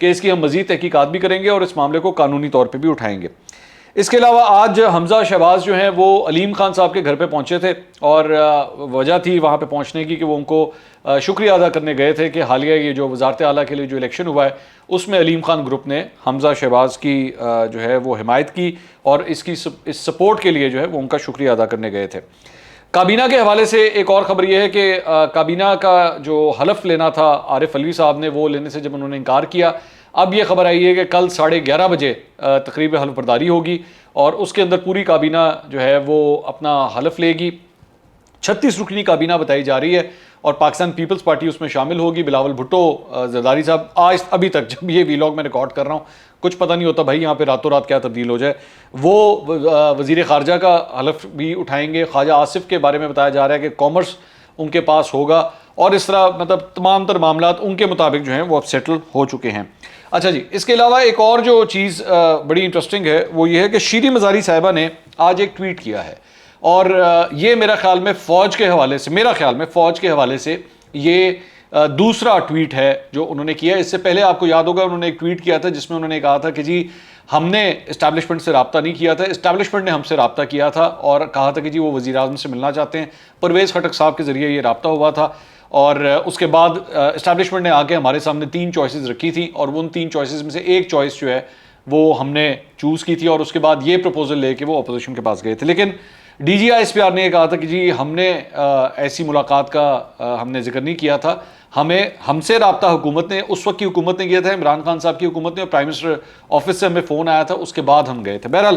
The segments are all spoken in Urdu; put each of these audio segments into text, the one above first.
کہ اس کی ہم مزید تحقیقات بھی کریں گے اور اس معاملے کو قانونی طور پہ بھی اٹھائیں گے۔ اس کے علاوہ آج حمزہ شہباز جو ہیں وہ علیم خان صاحب کے گھر پہ پہنچے تھے، اور وجہ تھی وہاں پہ پہنچنے کی کہ وہ ان کو شکریہ ادا کرنے گئے تھے کہ حالیہ یہ جو وزارت اعلیٰ کے لیے جو الیکشن ہوا ہے اس میں علیم خان گروپ نے حمزہ شہباز کی جو ہے وہ حمایت کی، اور اس سپورٹ کے لیے جو ہے وہ ان کا شکریہ ادا کرنے گئے تھے۔ کابینہ کے حوالے سے ایک اور خبر یہ ہے کہ کابینہ کا جو حلف لینا تھا عارف علوی صاحب نے، وہ لینے سے جب انہوں نے انکار کیا، اب یہ خبر آئی ہے کہ کل 11:30 بجے تقریب حلف برداری ہوگی اور اس کے اندر پوری کابینہ جو ہے وہ اپنا حلف لے گی۔ 36 رکنی کابینہ بتائی جا رہی ہے اور پاکستان پیپلز پارٹی اس میں شامل ہوگی۔ بلاول بھٹو زرداری صاحب ابھی تک جب یہ ویلاگ میں ریکارڈ کر رہا ہوں کچھ پتہ نہیں ہوتا بھائی یہاں پہ راتوں رات کیا تبدیل ہو جائے، وہ وزیر خارجہ کا حلف بھی اٹھائیں گے۔ خواجہ آصف کے بارے میں بتایا جا رہا ہے کہ کامرس ان کے پاس ہوگا، اور اس طرح مطلب تمام تر معاملات ان کے مطابق جو ہیں وہ اب سیٹل ہو چکے ہیں۔ اچھا جی، اس کے علاوہ ایک اور جو چیز بڑی انٹرسٹنگ ہے وہ یہ ہے کہ شیریں مزاری صاحبہ نے آج ایک ٹویٹ کیا ہے، اور یہ میرا خیال میں فوج کے حوالے سے یہ دوسرا ٹویٹ ہے جو انہوں نے کیا۔ اس سے پہلے آپ کو یاد ہوگا انہوں نے ایک ٹویٹ کیا تھا جس میں انہوں نے کہا تھا کہ جی ہم نے اسٹیبلشمنٹ سے رابطہ نہیں کیا تھا، اسٹیبلشمنٹ نے ہم سے رابطہ کیا تھا اور کہا تھا کہ جی وہ وزیر اعظم سے ملنا چاہتے ہیں۔ پرویز خٹک صاحب کے ذریعے یہ رابطہ ہوا تھا، اور اس کے بعد اسٹیبلشمنٹ نے آ کے ہمارے سامنے 3 چوائسز رکھی تھیں، اور ان 3 چوائسز میں سے ایک چوائس جو ہے وہ ہم نے چوز کی تھی، اور اس کے بعد یہ پروپوزل لے کے وہ اپوزیشن کے پاس گئے تھے۔ لیکن D G I S P R نے یہ کہا تھا کہ جی ہم نے ایسی ملاقات کا ہم نے ذکر نہیں کیا تھا، ہم سے رابطہ حکومت نے، اس وقت کی حکومت نے کیا تھا، عمران خان صاحب کی حکومت نے، اور پرائم منسٹر آفس سے ہمیں فون آیا تھا، اس کے بعد ہم گئے تھے۔ بہرحال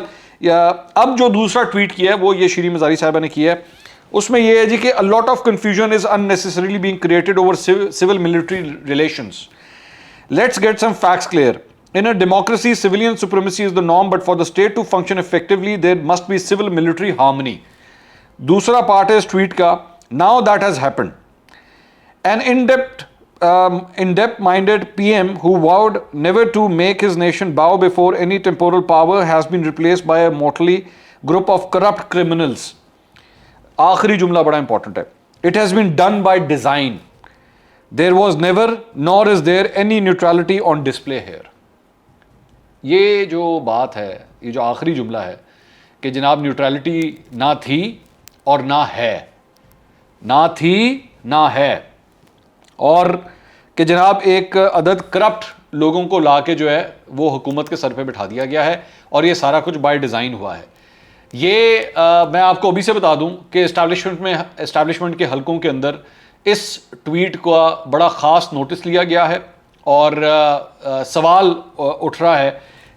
اب جو دوسرا ٹویٹ کیا ہے وہ یہ شیریں مزاری صاحبہ نے کیا ہے، اس میں یہ ہے جی کہ a lot of confusion is unnecessarily being created over civil military relations. Let's get some facts clear. In a democracy, civilian supremacy is the norm, but for the state to function effectively, there must be civil military harmony. دوسرا پارٹ ہے اس ٹویٹ کا، now that has happened. An in-depth minded PM who vowed never to make his nation bow before any temporal power has been replaced by a motley group of corrupt criminals. آخری جملہ بڑا امپورٹنٹ ہے، It has been done by design. There was never nor is there any neutrality on display here. یہ جو بات ہے، یہ جو آخری جملہ ہے کہ جناب نیوٹرلٹی نہ تھی اور نہ ہے، اور کہ جناب ایک عدد کرپٹ لوگوں کو لا کے جو ہے وہ حکومت کے سر پہ بٹھا دیا گیا ہے، اور یہ سارا کچھ بائی ڈیزائن ہوا ہے۔ یہ میں آپ کو ابھی سے بتا دوں کہ اسٹیبلشمنٹ کے حلقوں کے اندر اس ٹویٹ کا بڑا خاص نوٹس لیا گیا ہے، اور سوال اٹھ رہا ہے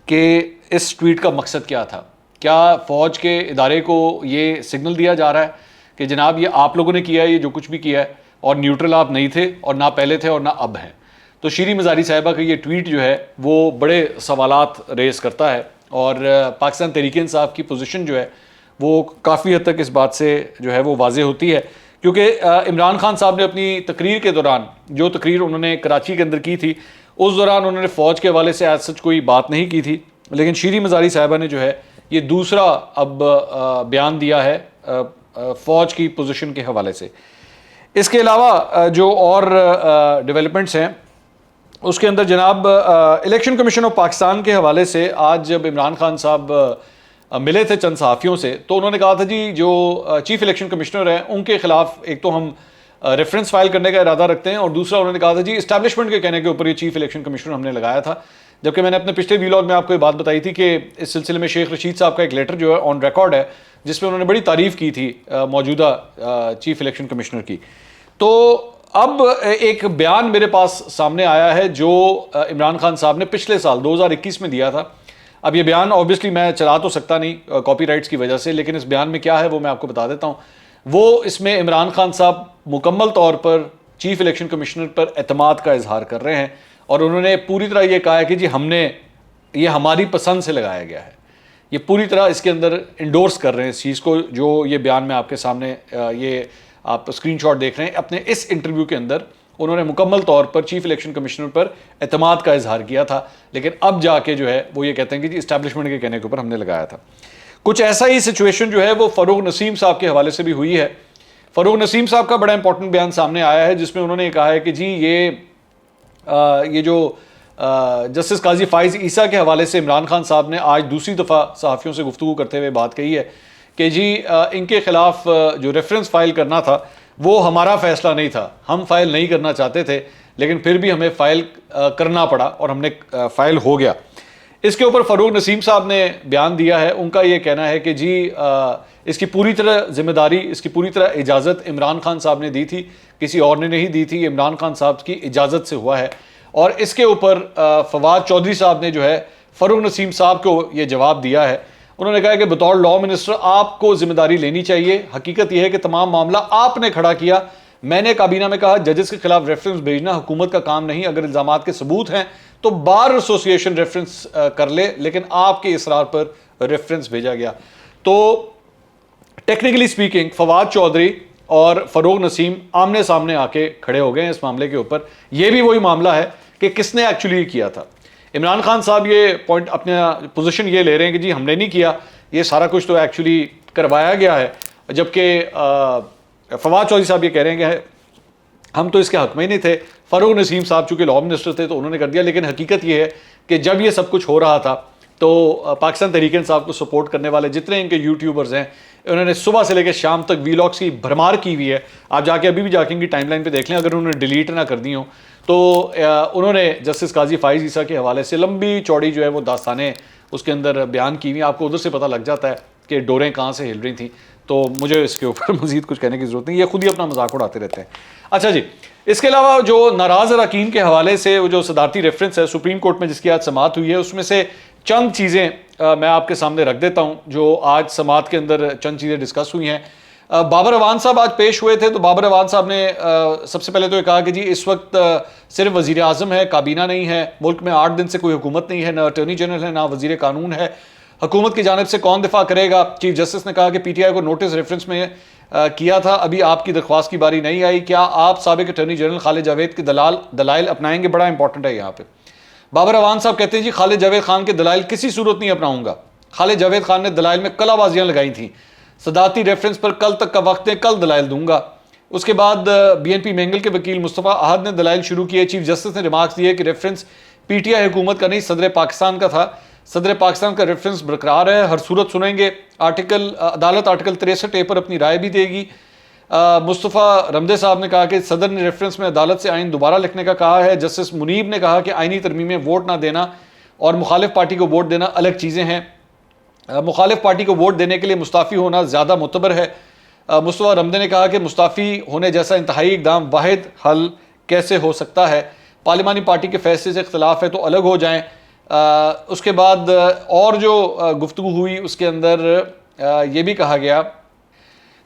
کہ اس ٹویٹ کا مقصد کیا تھا؟ کیا فوج کے ادارے کو یہ سگنل دیا جا رہا ہے کہ جناب یہ آپ لوگوں نے کیا ہے، یہ جو کچھ بھی کیا ہے، اور نیوٹرل آپ نہیں تھے، اور نہ پہلے تھے اور نہ اب ہیں؟ تو شیریں مزاری صاحبہ کا یہ ٹویٹ جو ہے وہ بڑے سوالات ریز کرتا ہے، اور پاکستان تحریک انصاف کی پوزیشن جو ہے وہ کافی حد تک اس بات سے جو ہے وہ واضح ہوتی ہے، کیونکہ عمران خان صاحب نے اپنی تقریر کے دوران، جو تقریر انہوں نے کراچی کے اندر کی تھی، اس دوران انہوں نے فوج کے حوالے سے ایز سچ کوئی بات نہیں کی تھی، لیکن شیریں مزاری صاحبہ نے جو ہے یہ دوسرا اب بیان دیا ہے فوج کی پوزیشن کے حوالے سے۔ اس کے علاوہ جو اور ڈیولپمنٹس ہیں اس کے اندر جناب الیکشن کمیشن آف پاکستان کے حوالے سے آج جب عمران خان صاحب ملے تھے چند صحافیوں سے، تو انہوں نے کہا تھا جی جو چیف الیکشن کمشنر ہیں ان کے خلاف ایک تو ہم ریفرنس فائل کرنے کا ارادہ رکھتے ہیں، اور دوسرا انہوں نے کہا تھا جی اسٹیبلشمنٹ کے کہنے کے اوپر یہ چیف الیکشن کمشنر ہم نے لگایا تھا، جبکہ میں نے اپنے پچھلے ویلاگ میں آپ کو یہ بات بتائی تھی کہ اس سلسلے میں شیخ رشید صاحب کا ایک لیٹر جو ہے آن ریکارڈ ہے جس میں انہوں نے بڑی تعریف کی تھی موجودہ چیف الیکشن کمشنر کی۔ تو اب ایک بیان میرے پاس سامنے آیا ہے جو عمران خان صاحب نے پچھلے سال 2021 میں دیا تھا۔ اب یہ بیان اوبیسلی میں چلا تو سکتا نہیں کاپی رائٹس کی وجہ سے، لیکن اس بیان میں کیا ہے وہ میں آپ کو بتا دیتا ہوں۔ وہ اس میں عمران خان صاحب مکمل طور پر چیف الیکشن کمشنر پر اعتماد کا اظہار کر رہے ہیں، اور انہوں نے پوری طرح یہ کہا ہے کہ جی یہ ہماری پسند سے لگایا گیا ہے، یہ پوری طرح اس کے اندر انڈورس کر رہے ہیں اس چیز کو، جو یہ بیان میں آپ کے سامنے یہ آپ اسکرین شاٹ دیکھ رہے ہیں۔ اپنے اس انٹرویو کے اندر انہوں نے مکمل طور پر چیف الیکشن کمشنر پر اعتماد کا اظہار کیا تھا، لیکن اب جا کے جو ہے وہ یہ کہتے ہیں کہ جی اسٹیبلشمنٹ کے کہنے کے اوپر ہم نے لگایا تھا۔ کچھ ایسا ہی سچویشن جو ہے وہ فاروق نسیم صاحب کے حوالے سے بھی ہوئی ہے۔ فاروق نسیم صاحب کا بڑا امپورٹنٹ بیان سامنے آیا ہے جس میں انہوں نے کہا ہے کہ جی یہ جو جسٹس قاضی فائز عیسیٰ کے حوالے سے عمران خان صاحب نے آج دوسری دفعہ صحافیوں سے گفتگو کرتے ہوئے بات کہی ہے کہ جی ان کے خلاف جو ریفرنس فائل کرنا تھا وہ ہمارا فیصلہ نہیں تھا، ہم فائل نہیں کرنا چاہتے تھے لیکن پھر بھی ہمیں فائل کرنا پڑا اور ہم نے فائل ہو گیا۔ اس کے اوپر فاروق نسیم صاحب نے بیان دیا ہے، ان کا یہ کہنا ہے کہ جی اس کی پوری طرح ذمہ داری، اس کی پوری طرح اجازت عمران خان صاحب نے دی تھی، کسی اور نے نہیں دی تھی، عمران خان صاحب کی اجازت سے ہوا ہے۔ اور اس کے اوپر فواد چودھری صاحب نے جو ہے فاروق نسیم صاحب کو یہ جواب دیا ہے، انہوں نے کہا کہ بطور لاء منسٹر آپ کو ذمہ داری لینی چاہیے، حقیقت یہ ہے کہ تمام معاملہ آپ نے کھڑا کیا، میں نے کابینہ میں کہا ججز کے خلاف ریفرنس بھیجنا حکومت کا کام نہیں، اگر الزامات کے ثبوت ہیں تو بار ایسوسیشن ریفرنس کر لے، لیکن آپ کے اصرار پر ریفرنس بھیجا گیا۔ تو ٹیکنیکلی سپیکنگ فواد چودھری اور فاروق نسیم آمنے سامنے آ کے کھڑے ہو گئے ہیں اس معاملے کے اوپر۔ یہ بھی وہی معاملہ ہے کہ کس نے ایکچولی کیا تھا۔ عمران خان صاحب یہ پوائنٹ اپنا پوزیشن یہ لے رہے ہیں کہ جی ہم نے نہیں کیا، یہ سارا کچھ تو ایکچولی کروایا گیا ہے، جبکہ فواد چودھری صاحب یہ کہہ رہے ہیں کہ ہم تو اس کے حق میں ہی نہیں تھے، فاروق نسیم صاحب چونکہ لاء منسٹر تھے تو انہوں نے کر دیا۔ لیکن حقیقت یہ ہے کہ جب یہ سب کچھ ہو رہا تھا تو پاکستان تحریک انصاف کو سپورٹ کرنے والے جتنے ان کے یوٹیوبرز ہیں انہوں نے صبح سے لے کے شام تک ویلاگس کی بھرمار کی ہوئی ہے، آپ جا کے ابھی بھی جا کے ان کی ٹائم لائن پہ دیکھ لیں اگر انہوں نے ڈیلیٹ نہ کر دی ہوں تو انہوں نے جسٹس قاضی فائز عیسیٰ کے حوالے سے لمبی چوڑی جو ہے وہ داستانیں اس کے اندر بیان کی ہوئی ہیں، آپ کو ادھر سے پتہ لگ جاتا ہے کہ ڈوریں کہاں سے ہل رہی تھیں، تو مجھے اس کے اوپر مزید کچھ کہنے کی ضرورت نہیں، یہ خود ہی اپنا مذاق اڑاتے رہتے ہیں۔ اچھا جی، اس کے علاوہ جو ناراض اراکین کے حوالے سے وہ جو صدارتی ریفرنس ہے سپریم کورٹ میں جس کی آج سماعت ہوئی ہے، اس میں سے چند چیزیں میں آپ کے سامنے رکھ دیتا ہوں جو آج سماعت کے اندر چند چیزیں ڈسکس ہوئی ہیں۔ بابر اعوان صاحب آج پیش ہوئے تھے تو بابر اعوان صاحب نے سب سے پہلے تو یہ کہا کہ جی اس وقت صرف وزیر اعظم ہے، کابینہ نہیں ہے، ملک میں 8 دن سے کوئی حکومت نہیں ہے، نہ اٹارنی جنرل ہے، نہ وزیر قانون ہے، حکومت کی جانب سے کون دفاع کرے گا؟ چیف جسٹس نے کہا کہ پی ٹی آئی کو نوٹس ریفرنس میں کیا تھا، ابھی آپ کی درخواست کی باری نہیں آئی، کیا آپ سابق اٹارنی جنرل خالد جاوید کے دلائل اپنائیں گے؟ بڑا امپورٹنٹ ہے یہاں پہ۔ بابر اعوان صاحب کہتے ہیں جی خالد جاوید خان کے دلائل کسی صورت نہیں اپناؤں گا، خالد جاوید خان نے دلائل میں کلا بازیاں لگائی تھیں، صدارتی ریفرنس پر کل تک کا وقت ہے، کل دلائل دوں گا۔ اس کے بعد بی این پی مینگل کے وکیل مصطفیٰ احد نے دلائل شروع کیے، چیف جسٹس نے ریمارکس دیے کہ ریفرنس پی ٹی آئی حکومت کا نہیں صدر پاکستان کا تھا، صدر پاکستان کا ریفرنس برقرار ہے، ہر صورت سنیں گے، عدالت آرٹیکل 63A پر اپنی رائے بھی دے گی۔ مصطفیٰ رمدے صاحب نے کہا کہ صدر نے ریفرنس میں عدالت سے آئین دوبارہ لکھنے کا کہا ہے۔ جسٹس منیب نے کہا کہ آئینی ترمیم میں ووٹ نہ دینا اور مخالف پارٹی کو ووٹ دینا الگ چیزیں ہیں، مخالف پارٹی کو ووٹ دینے کے لیے مستعفی ہونا زیادہ معتبر ہے۔ مصطفیٰ رمدے نے کہا کہ مستعفی ہونے جیسا انتہائی اقدام واحد حل کیسے ہو سکتا ہے، پارلیمانی پارٹی کے فیصلے سے اختلاف ہے تو الگ ہو جائیں۔ اس کے بعد اور جو گفتگو ہوئی اس کے اندر یہ بھی کہا گیا،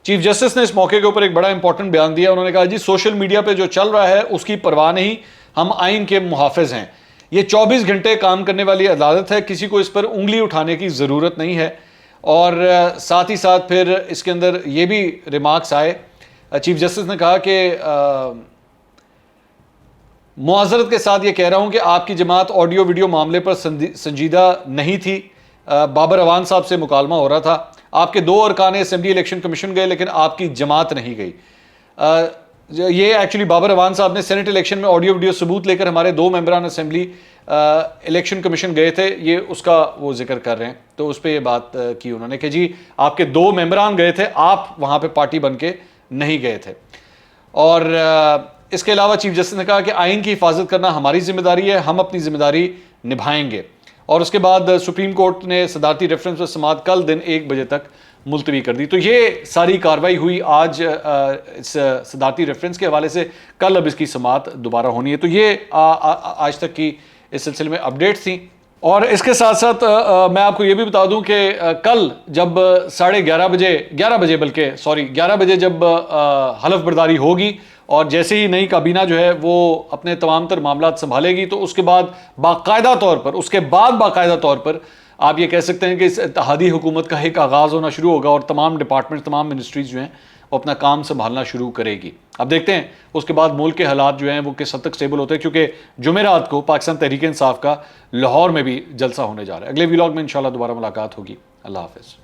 چیف جسٹس نے اس موقع کے اوپر ایک بڑا امپورٹنٹ بیان دیا، انہوں نے کہا جی سوشل میڈیا پہ جو چل رہا ہے اس کی پرواہ نہیں، ہم آئین کے محافظ ہیں، یہ 24 گھنٹے کام کرنے والی عدالت ہے، کسی کو اس پر انگلی اٹھانے کی ضرورت نہیں ہے۔ اور ساتھ ہی ساتھ پھر اس کے اندر یہ بھی ریمارکس آئے، چیف جسٹس نے کہا کہ معذرت کے ساتھ یہ کہہ رہا ہوں کہ آپ کی جماعت آڈیو ویڈیو معاملے پر سنجیدہ نہیں تھی، بابر اعوان صاحب سے مکالمہ ہو رہا تھا، آپ کے 2 ارکان اسمبلی الیکشن کمیشن گئے لیکن آپ کی جماعت نہیں گئی۔ یہ ایکچولی بابر اعوان صاحب نے سینٹ الیکشن میں آڈیو ویڈیو ثبوت لے کر ہمارے 2 ممبران اسمبلی الیکشن کمیشن گئے تھے، یہ اس کا وہ ذکر کر رہے ہیں، تو اس پہ یہ بات کی انہوں نے کہ جی آپ کے 2 ممبران گئے تھے، آپ وہاں پہ پارٹی بن کے نہیں گئے تھے۔ اور اس کے علاوہ چیف جسٹس نے کہا کہ آئین کی حفاظت کرنا ہماری ذمہ داری ہے، ہم اپنی ذمہ داری نبھائیں گے۔ اور اس کے بعد سپریم کورٹ نے صدارتی ریفرنس پر سماعت کل دن 1 بجے تک ملتوی کر دی۔ تو یہ ساری کارروائی ہوئی آج اس صدارتی ریفرنس کے حوالے سے، کل اب اس کی سماعت دوبارہ ہونی ہے۔ تو یہ آج تک کی اس سلسلے میں اپڈیٹ تھیں۔ اور اس کے ساتھ ساتھ میں آپ کو یہ بھی بتا دوں کہ کل جب 11:30 بجے جب حلف برداری ہوگی اور جیسے ہی نئی کابینہ جو ہے وہ اپنے تمام تر معاملات سنبھالے گی تو اس کے بعد باقاعدہ طور پر آپ یہ کہہ سکتے ہیں کہ اس اتحادی حکومت کا ایک آغاز ہونا شروع ہوگا اور تمام ڈپارٹمنٹ، تمام منسٹریز جو ہیں وہ اپنا کام سنبھالنا شروع کرے گی۔ اب دیکھتے ہیں اس کے بعد ملک کے حالات جو ہیں وہ کس حد تک سٹیبل ہوتے ہیں، کیونکہ جمعرات کو پاکستان تحریک انصاف کا لاہور میں بھی جلسہ ہونے جا رہا ہے۔ اگلے ویلاگ میں انشاءاللہ دوبارہ ملاقات ہوگی۔ اللہ حافظ۔